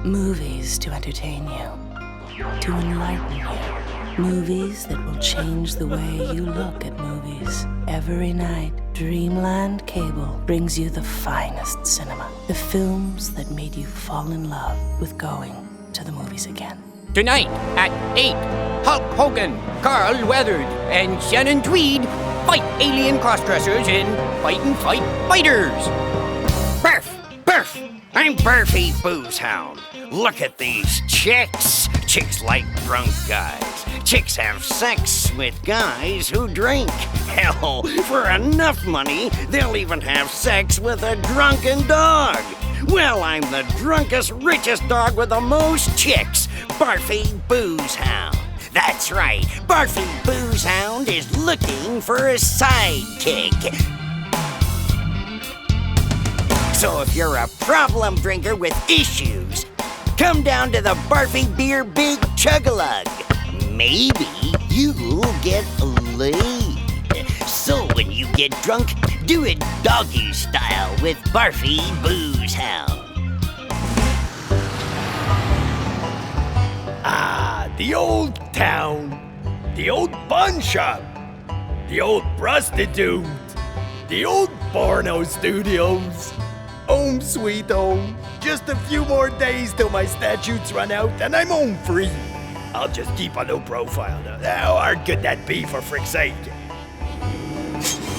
Movies to entertain you, to enlighten you. Movies that will change the way you look at movies. Every night, Dreamland Cable brings you the finest cinema. The films that made you fall in love with going to the movies again. Tonight at 8, Hulk Hogan, Carl Weathers, and Shannon Tweed fight alien crossdressers in Fight and Fight Fighters. Barf! I'm Barfy Boozehound. Look at these chicks. Chicks like drunk guys. Chicks have sex with guys who drink. Hell, for enough money, they'll even have sex with a drunken dog. Well, I'm the drunkest, richest dog with the most chicks, Barfy Boozehound. That's right, Barfy Boozehound is looking for a sidekick. So if you're a problem drinker with issues, come down to the Barfy Beer Big Chug-a-Lug. Maybe you'll get laid. So when you get drunk, do it doggy style with Barfy Boozehound. Ah, the old town, the old bun shop, the old prostitute, the old porno studios. Home sweet home. Just a few more days till my statutes run out and I'm home free. I'll just keep a low profile now. How hard could that be, for frick's sake?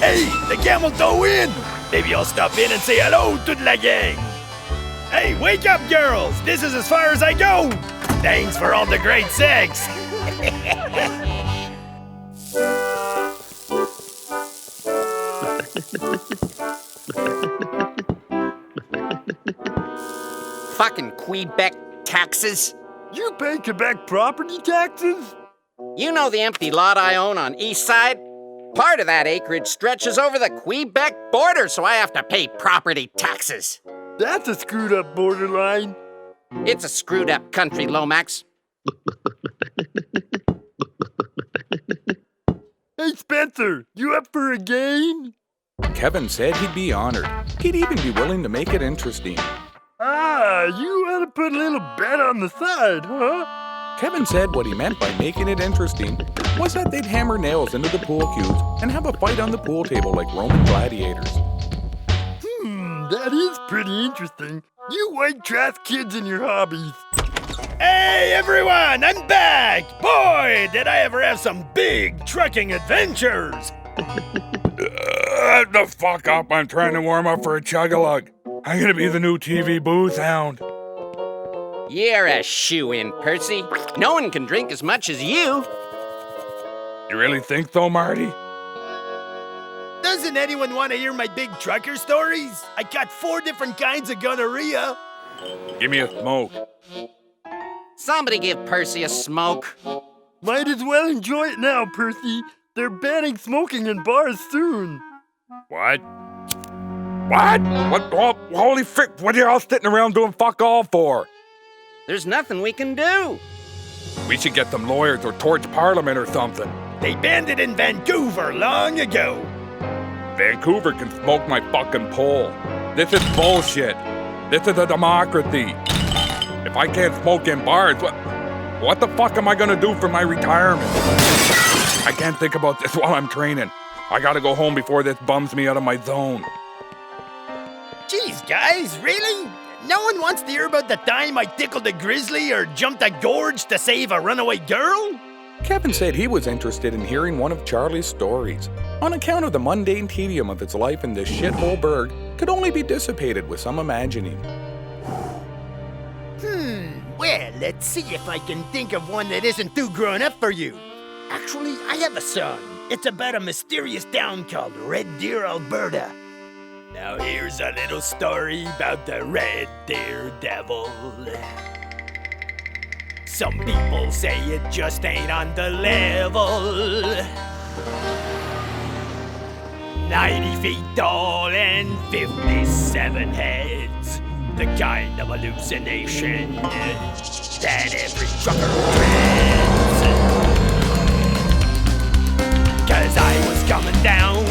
Hey, the Camel Toe in! Maybe I'll stop in and say hello to la gang. Hey, wake up, girls! This is as far as I go! Thanks for all the great sex! Fucking Quebec taxes. You pay Quebec property taxes? You know the empty lot I own on East Side? Part of that acreage stretches over the Quebec border, so I have to pay property taxes. That's a screwed up borderline. It's a screwed up country, Lomax. Hey, Spencer, you up for a game? Kevin said he'd be honored. He'd even be willing to make it interesting. Ah, you want to put a little bet on the side, huh? Kevin said what he meant by making it interesting was that they'd hammer nails into the pool cues and have a fight on the pool table like Roman gladiators. That is pretty interesting. You white trash kids and your hobbies. Hey, everyone, I'm back! Boy, did I ever have some big trucking adventures! The fuck up, I'm trying to warm up for a chug-a-lug. I'm gonna be the new TV Boozehound. You're a shoo-in, Percy. No one can drink as much as you. You really think so, Marty? Doesn't anyone want to hear my big trucker stories? I got 4 different kinds of gonorrhea. Give me a smoke. Somebody give Percy a smoke. Might as well enjoy it now, Percy. They're banning smoking in bars soon. What? What? Oh, holy frick, what are you all sitting around doing fuck all for? There's nothing we can do. We should get some lawyers or torch Parliament or something. They banned it in Vancouver long ago. Vancouver can smoke my fucking pole. This is bullshit. This is a democracy. If I can't smoke in bars, what the fuck am I gonna do for my retirement? I can't think about this while I'm training. I gotta go home before this bums me out of my zone. Jeez, guys, really? No one wants to hear about the time I tickled a grizzly or jumped a gorge to save a runaway girl? Kevin said he was interested in hearing one of Charlie's stories. On account of the mundane tedium of its life in this shithole burg, could only be dissipated with some imagining. Well, let's see if I can think of one that isn't too grown up for you. Actually, I have a song. It's about a mysterious town called Red Deer, Alberta. Now here's a little story about the Red Deer Devil. Some people say it just ain't on the level. 90 feet tall and 57 heads. The kind of hallucination that every trucker dreads. 'Cause I was coming down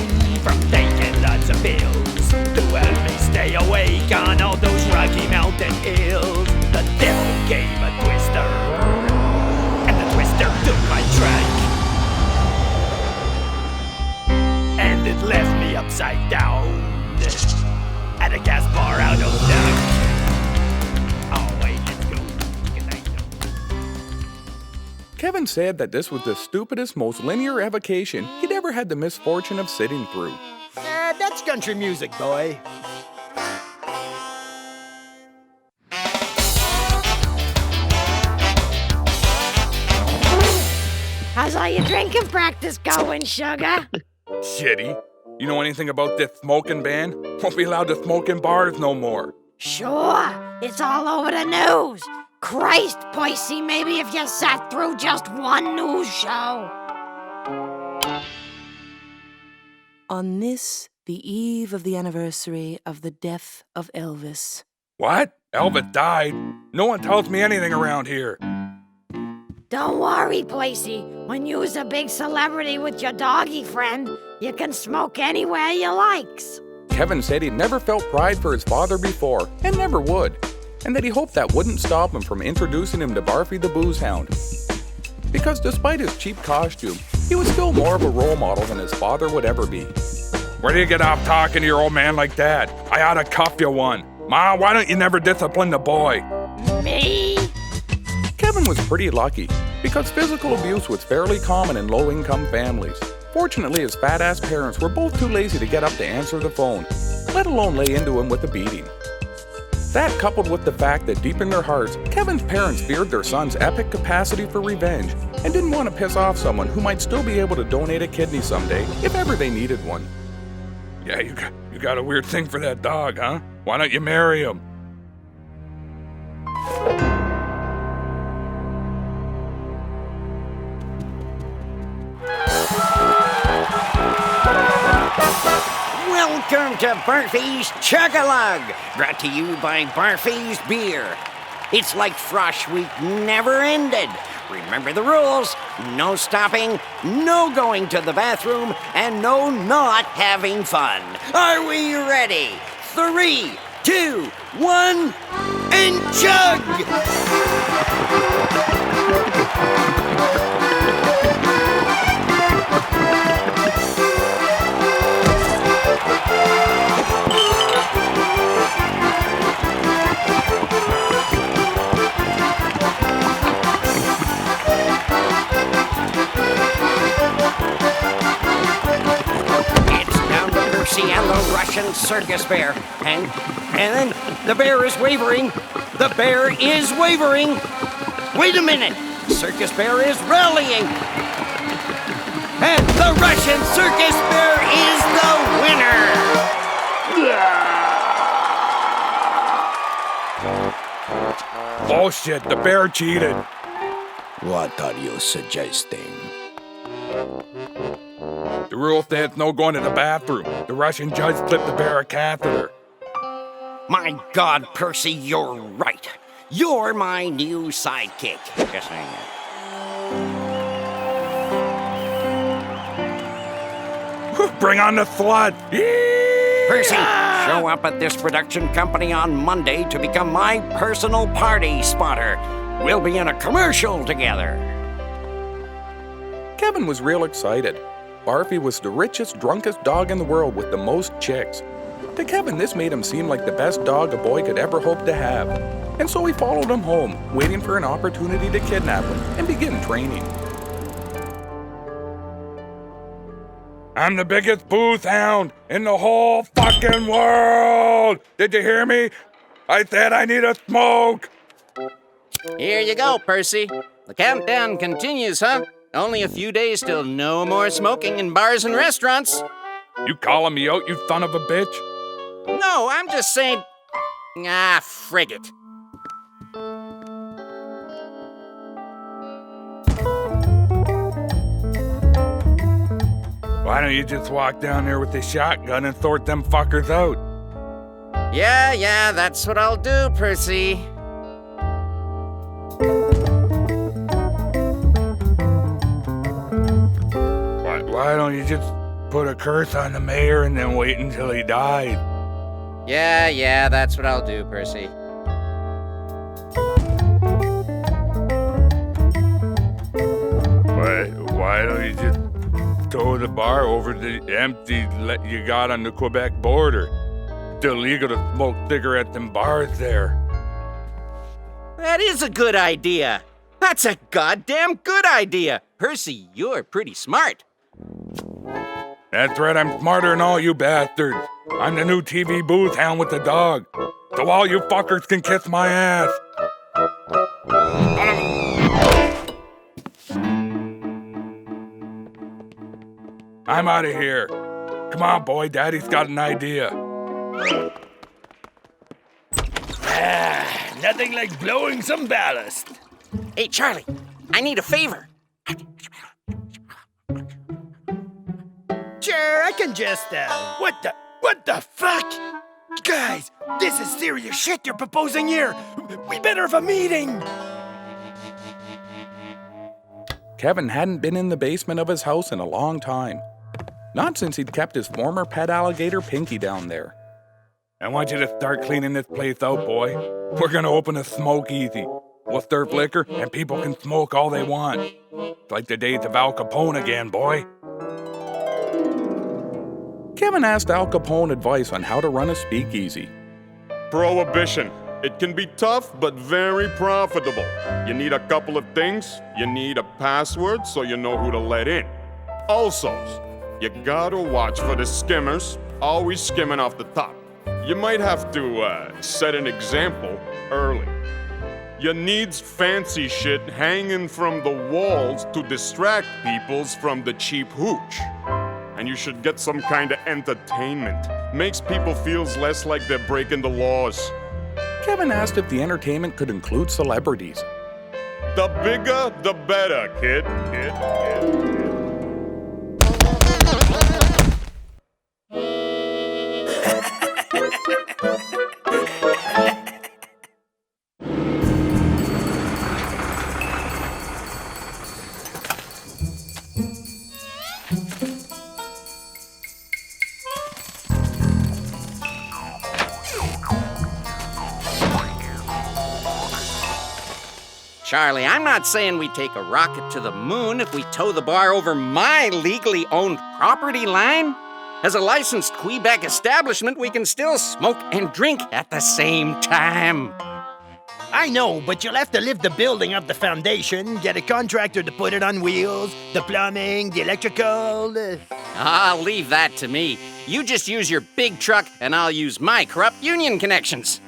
from taking lots of pills to help me stay awake on all those Rocky Mountain hills. The devil Kevin said that this was the stupidest, most linear avocation he'd ever had the misfortune of sitting through. That's country music, boy. How's all your drinking practice going, sugar? Shitty. You know anything about this smoking ban? Won't be allowed to smoke in bars no more. Sure, it's all over the news. Christ, Percy, maybe if you sat through just one news show. On this, the eve of the anniversary of the death of Elvis. What? Elvis died? No one tells me anything around here. Don't worry, Percy. When you's a big celebrity with your doggy friend, you can smoke anywhere you likes. Kevin said he'd never felt pride for his father before, and never would, and that he hoped that wouldn't stop him from introducing him to Barfy the Boozehound. Because despite his cheap costume, he was still more of a role model than his father would ever be. Where do you get off talking to your old man like that? I ought to cuff you one. Ma, why don't you never discipline the boy? Me? Kevin was pretty lucky, because physical abuse was fairly common in low-income families. Fortunately, his fat-ass parents were both too lazy to get up to answer the phone, let alone lay into him with a beating. That, coupled with the fact that deep in their hearts, Kevin's parents feared their son's epic capacity for revenge and didn't want to piss off someone who might still be able to donate a kidney someday if ever they needed one. Yeah, you got a weird thing for that dog, huh? Why don't you marry him? Welcome to Barfy's Chug-a-Lug, brought to you by Barfy's Beer. It's like Frosh Week never ended. Remember the rules: no stopping, no going to the bathroom, and no not having fun. Are we ready? 3, 2, 1, and chug! Percy and the Russian circus bear. And then the bear is wavering. The bear is wavering. Wait a minute. Circus bear is rallying. And the Russian circus bear is the winner. Bullshit, the bear cheated. What are you suggesting? The rule says no going to the bathroom. The Russian judge slipped the bear a catheter. My God, Percy, you're right. You're my new sidekick. Just saying that. Bring on the slut! Percy, show up at this production company on Monday to become my personal party spotter. We'll be in a commercial together. Kevin was real excited. Barfy was the richest, drunkest dog in the world with the most chicks. To Kevin, this made him seem like the best dog a boy could ever hope to have. And so he followed him home, waiting for an opportunity to kidnap him and begin training. I'm the biggest boozehound in the whole fucking world! Did you hear me? I said I need a smoke! Here you go, Percy. The countdown continues, huh? Only a few days till no more smoking in bars and restaurants. You calling me out, you son of a bitch? No, I'm just saying... Ah, frig it. Why don't you just walk down there with the shotgun and sort them fuckers out? Yeah, that's what I'll do, Percy. Why don't you just put a curse on the mayor and then wait until he died? Yeah, that's what I'll do, Percy. Why don't you just tow the bar over the empty you got on the Quebec border? Still legal to smoke cigarettes in bars there. That is a good idea. That's a goddamn good idea. Percy, you're pretty smart. That's right, I'm smarter than all you bastards. I'm the new TV Boozehound with the dog. So all you fuckers can kiss my ass. I'm out of here. Come on, boy, Daddy's got an idea. Nothing like blowing some ballast. Hey, Charlie, I need a favor. Sure, I can just, What the fuck? Guys, this is serious shit you're proposing here. We better have a meeting. Kevin hadn't been in the basement of his house in a long time. Not since he'd kept his former pet alligator Pinky down there. I want you to start cleaning this place out, boy. We're gonna open a speakeasy. We'll serve liquor, and people can smoke all they want. It's like the days of Al Capone again, boy. Kevin asked Al Capone advice on how to run a speakeasy. Prohibition. It can be tough, but very profitable. You need a couple of things. You need a password so you know who to let in. Also, you gotta watch for the skimmers, always skimming off the top. You might have to set an example early. You needs fancy shit hanging from the walls to distract peoples from the cheap hooch. And you should get some kind of entertainment. Makes people feels less like they're breaking the laws. Kevin asked if the entertainment could include celebrities. The bigger, the better, kid. Charlie, I'm not saying we take a rocket to the moon if we tow the bar over my legally owned property line. As a licensed Quebec establishment, we can still smoke and drink at the same time. I know, but you'll have to lift the building up the foundation, get a contractor to put it on wheels, the plumbing, the electrical. I'll leave that to me. You just use your big truck, and I'll use my corrupt union connections.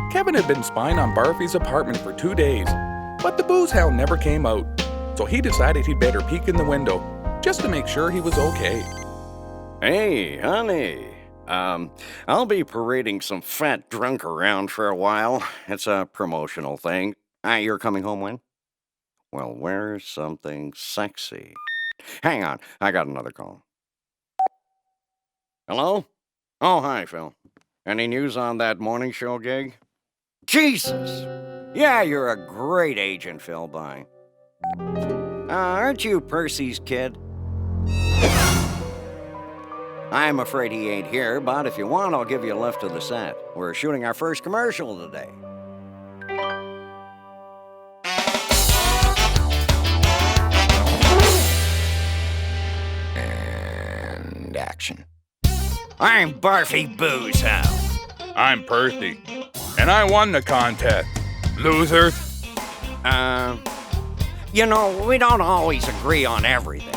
Kevin had been spying on Barfy's apartment for 2 days, but the Boozehound never came out, so he decided he'd better peek in the window, just to make sure he was okay. Hey, honey. I'll be parading some fat drunk around for a while. It's a promotional thing. You're coming home when? Well, wear something sexy. Hang on, I got another call. Hello? Oh, hi, Phil. Any news on that morning show gig? Jesus! Yeah, you're a great agent, Phil. Bye. Aren't you Percy's kid? I'm afraid he ain't here, but if you want, I'll give you a lift to the set. We're shooting our first commercial today. And action. I'm Barfy Boozehound. I'm Percy, and I won the contest. Losers. You know, we don't always agree on everything.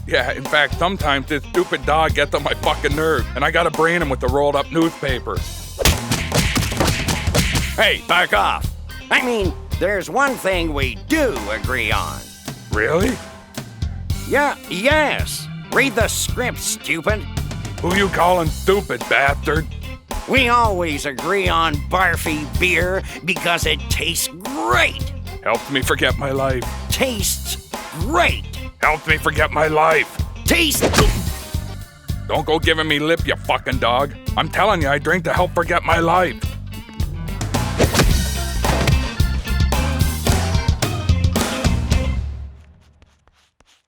Yeah, in fact, sometimes this stupid dog gets on my fucking nerves, and I gotta brain him with the rolled up newspaper. Hey, back off. I mean, there's one thing we do agree on. Really? Yes. Read the script, stupid. Who you calling stupid, bastard? We always agree on Barfy beer because it tastes great. Helps me forget my life. Tastes great. Helps me forget my life. Tastes... Don't go giving me lip, you fucking dog. I'm telling you, I drink to help forget my life.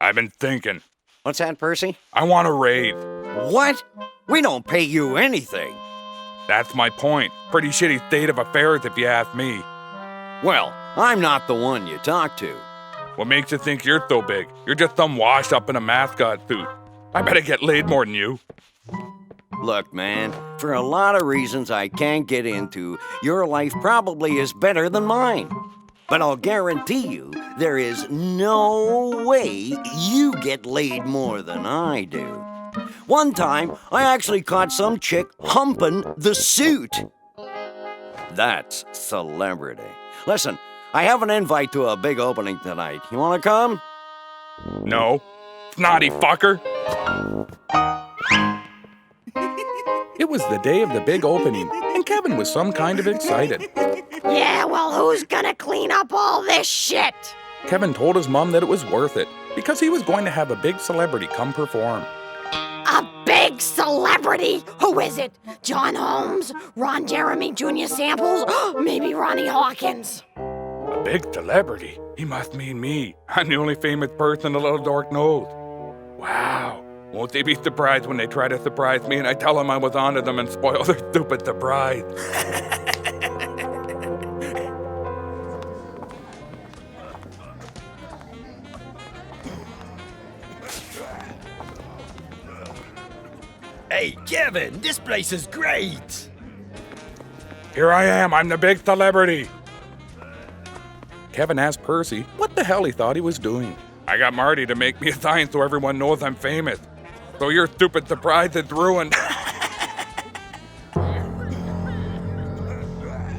I've been thinking. What's that, Percy? I want a raise. What? We don't pay you anything. That's my point. Pretty shitty state of affairs if you ask me. Well, I'm not the one you talk to. What makes you think you're so big? You're just some washed up in a mascot suit. I better get laid more than you. Look, man, for a lot of reasons I can't get into, your life probably is better than mine. But I'll guarantee you there is no way you get laid more than I do. One time, I actually caught some chick humping the suit. That's celebrity. Listen, I have an invite to a big opening tonight. You want to come? No. Snotty fucker. It was the day of the big opening, and Kevin was some kind of excited. Yeah, well, who's gonna clean up all this shit? Kevin told his mom that it was worth it, because he was going to have a big celebrity come perform. A big celebrity? Who is it? John Holmes? Ron Jeremy Jr. Samples? Maybe Ronnie Hawkins? A big celebrity? He must mean me. I'm the only famous person the little dork knows. Wow. Won't they be surprised when they try to surprise me and I tell them I was onto them and spoil their stupid surprise? Hey, Kevin, this place is great. Here I am, I'm the big celebrity. Kevin asked Percy what the hell he thought he was doing. I got Marty to make me a sign so everyone knows I'm famous. So your stupid surprise is ruined.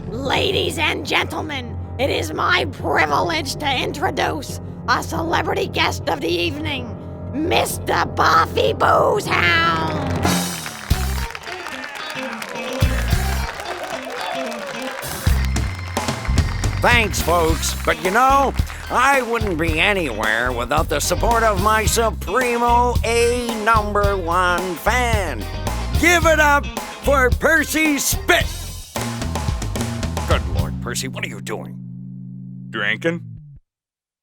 Ladies and gentlemen, it is my privilege to introduce a celebrity guest of the evening, Mr. Barfy Boozehound. Thanks, folks. But you know, I wouldn't be anywhere without the support of my Supremo #1 fan. Give it up for Percy Spit! Good Lord, Percy, what are you doing? Drinking?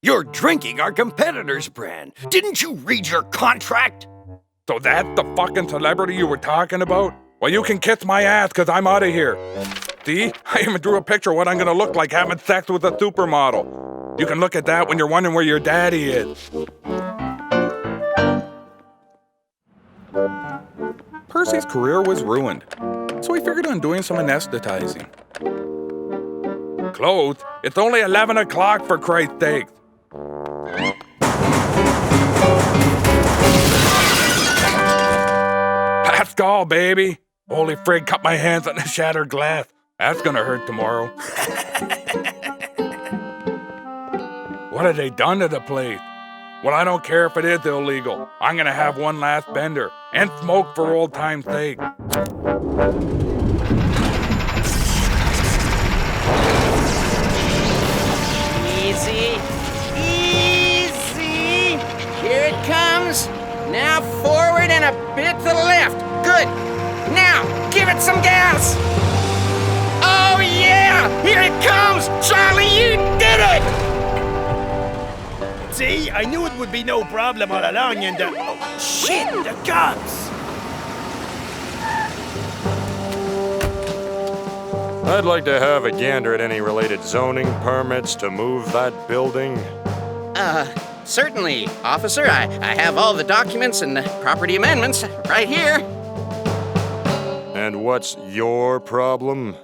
You're drinking our competitor's brand. Didn't you read your contract? So that's the fucking celebrity you were talking about? Well, you can kiss my ass because I'm out of here. See? I even drew a picture of what I'm going to look like having sex with a supermodel. You can look at that when you're wondering where your daddy is. Percy's career was ruined, so he figured on doing some anesthetizing. Clothes? It's only 11 o'clock for Christ's sake. Pascal, baby. Holy frig, cut my hands on the shattered glass. That's gonna hurt tomorrow. What have they done to the place? Well, I don't care if it is illegal. I'm gonna have one last bender and smoke for old time's sake. Easy. Easy. Here it comes. Now forward and a bit to the left. Good. Now, give it some gas. Oh, yeah! Here it comes! Charlie, you did it! See, I knew it would be no problem all along, and oh, shit, the cops! I'd like to have a gander at any related zoning permits to move that building. Certainly, officer. I have all the documents and the property amendments right here. And what's your problem?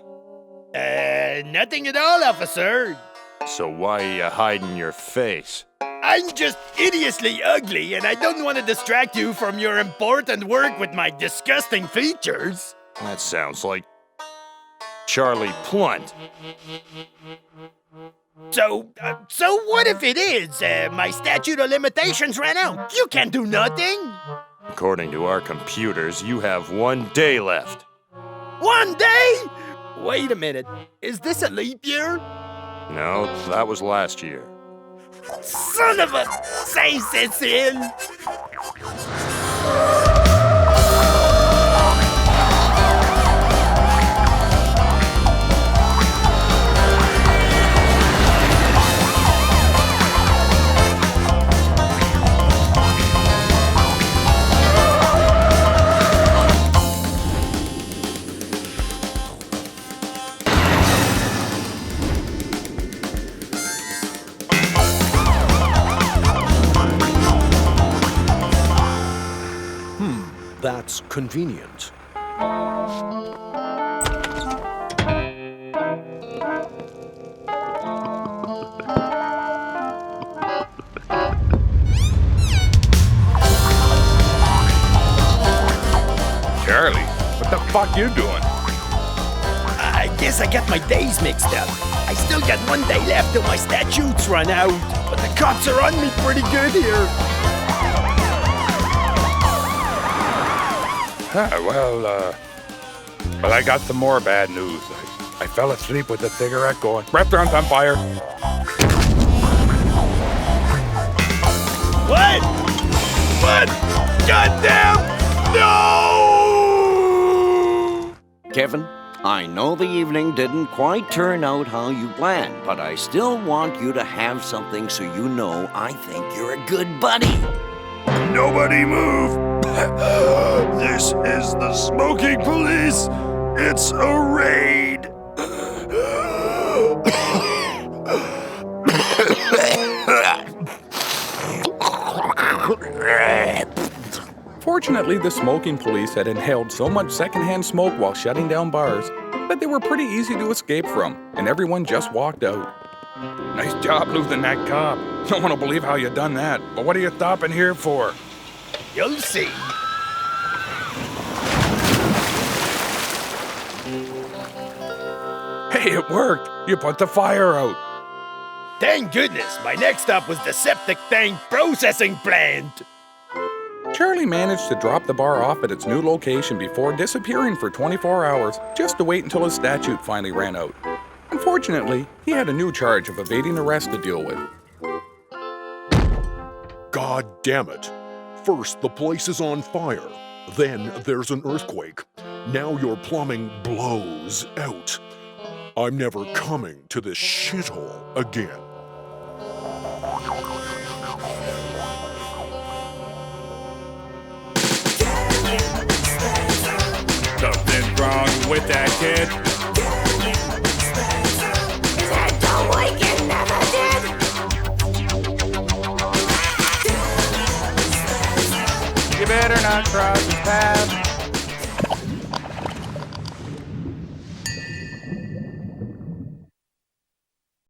Nothing at all, officer. So why are you hiding your face? I'm just hideously ugly, and I don't want to distract you from your important work with my disgusting features. That sounds like Charlie Plunt. So what if it is? My statute of limitations ran out. You can't do nothing. According to our computers, you have 1 day left. 1 day? Wait a minute. Is this a leap year? No, that was last year. Son of a... Say, Cecile! That's convenient. fuck you doing? I guess I got my days mixed up. I still got 1 day left till my statutes run out, but the cops are on me pretty good here. Well, I got some more bad news. I fell asleep with the cigarette going. Restaurant's on fire. What? What? Goddamn! No! Kevin, I know the evening didn't quite turn out how you planned, but I still want you to have something so you know I think you're a good buddy. Nobody move! This is the smoking police! It's a raid! Fortunately, the smoking police had inhaled so much secondhand smoke while shutting down bars that they were pretty easy to escape from, and everyone just walked out. Nice job losing that cop. Don't want to believe how you done that, but what are you stopping here for? You'll see. Hey, it worked. You put the fire out. Thank goodness, my next stop was the septic tank processing plant. Charlie managed to drop the bar off at its new location before disappearing for 24 hours, just to wait until his statute finally ran out. Unfortunately, he had a new charge of evading arrest to deal with. God damn it. First, the place is on fire. Then there's an earthquake. Now your plumbing blows out. I'm never coming to this shithole again. Something's wrong with that kid. Is that dumb weekend never did? You better not cross his path.